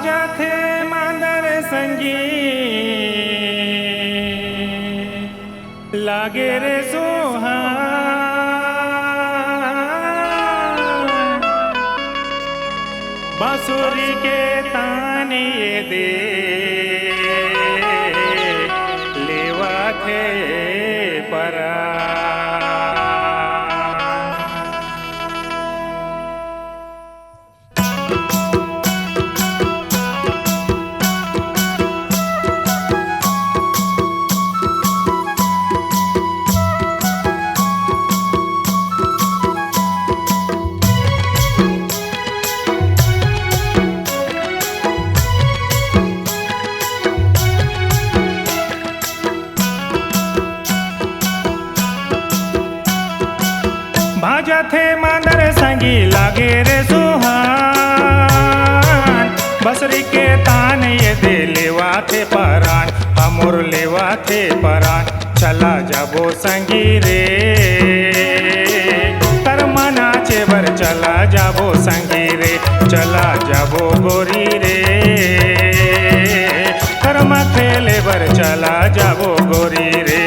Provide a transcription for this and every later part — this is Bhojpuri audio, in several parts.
भाजा थे मांदर संगी लागे रे सोहा बांसुरी के ताने दे लेवा थे परा भाजा थे मांदर संगी लागे रे सुहान बसरी के तान ये दे लेवा थे परान अमुर लेवा थे परान चला जाबो संगी रे कर्मा नाचे बर चला जाबो संगी रे चला जाबो गोरी रे कर्मा खेले बर चला जाबो गोरी रे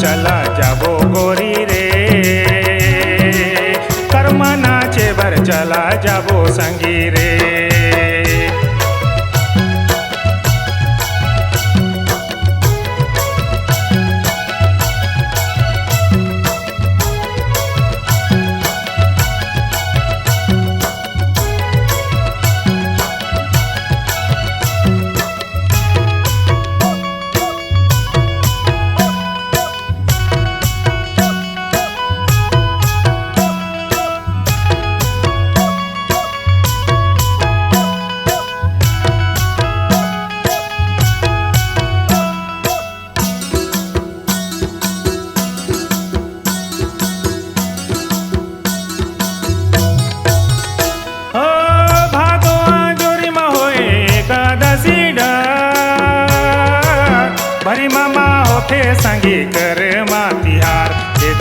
चला जाबो गोरी रे कर्मा नाचे बर चला जाबो संगी रे भरी मामा होते संगी कर मातिहार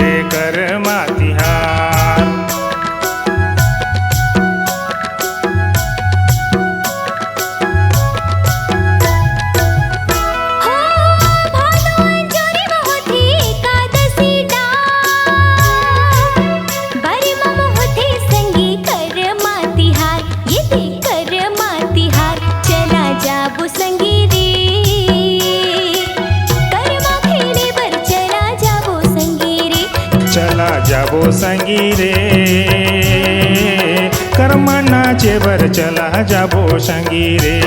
दे कर मातिहार चला जाबो संगी रे कर्मा नाचे बर चला जाबो संगी रे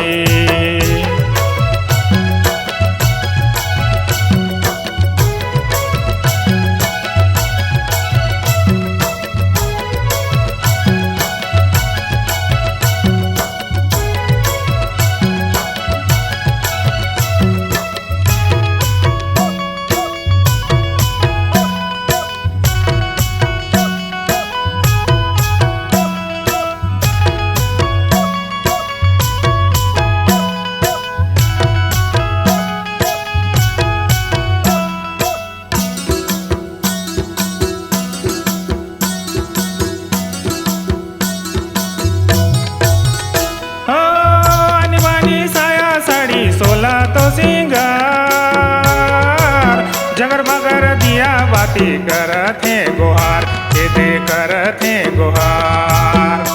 सोला तो सिंगार जगर मगर दिया बाती करथे गोहार दे करथे गोहार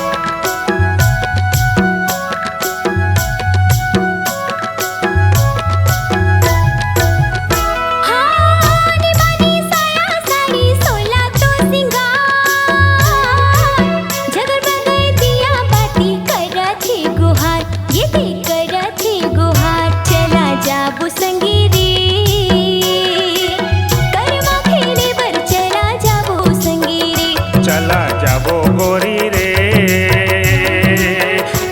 चला जाबो गोरी रे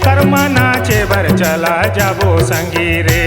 कर्मा नाचे बर चला जाबो संगी रे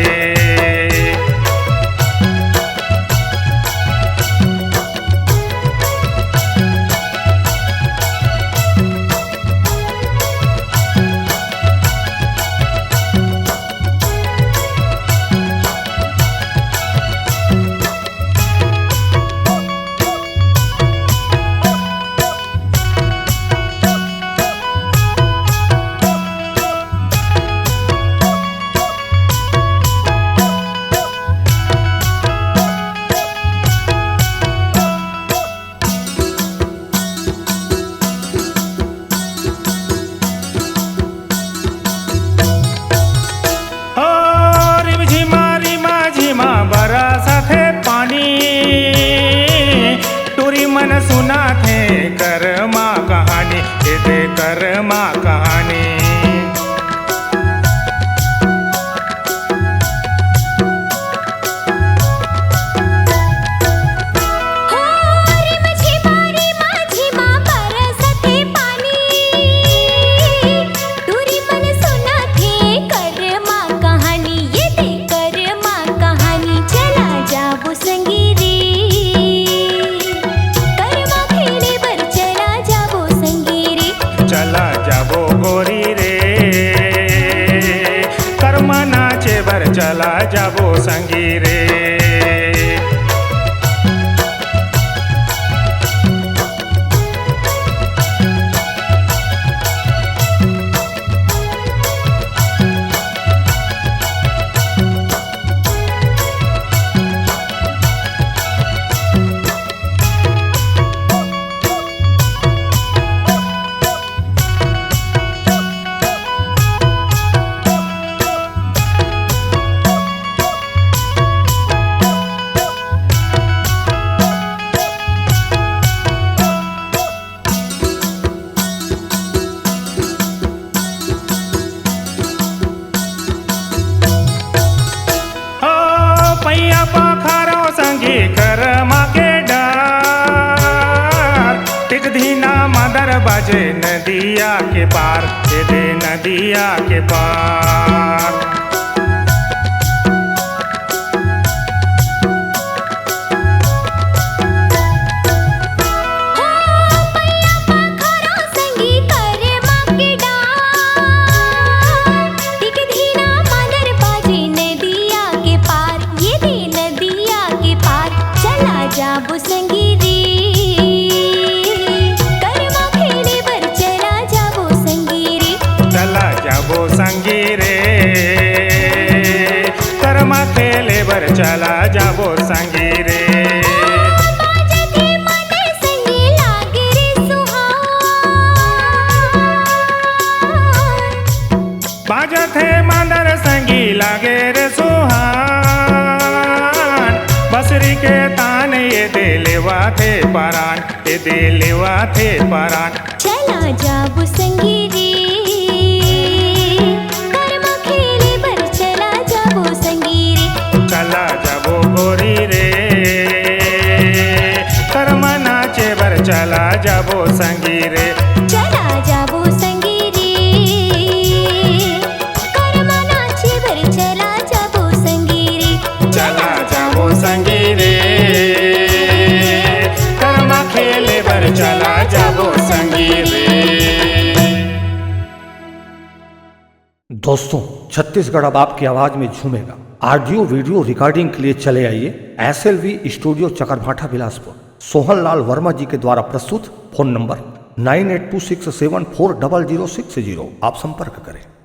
कर्मा कहानी। चला जाबो गोरी रे कर्मा नाचे बर चला जाबो संगी रे। पैया पखारो संगी कर्मा के डार टिक धीना मदर बाजे नदिया के पार दे नदिया के पार। जाबो संगी रे कर्मा खेले बर चला जाबो संगी रे। चला जाबो संगी रे कर्मा खेले बर चला जाबो संगी रे। बाजत है मांदर संगी लागे रे सुहान बसरी के तान ये दे लेवा थे परान ये दे लेवा थे परान। चला जाबो संगी रे कर्मा खेले बर चला जाबो संगी रे। चला जाबो गोरी रे कर्मा नाचे बर चला जाबो संगी रे। चला जाबो संगी रे कर्मा नाचे बर चला जाबो संगी रे। चला जाबो संगी रे कर्मा खेले बर चला जाबो संगी रे। दोस्तों, छत्तीसगढ़ अब आपकी आवाज में झूमेगा। ऑडियो वीडियो रिकॉर्डिंग के लिए चले आइए SLV स्टूडियो चकरभाठा बिलासपुर। सोहनलाल वर्मा जी के द्वारा प्रस्तुत। Phone number 9826740060। आप संपर्क करें।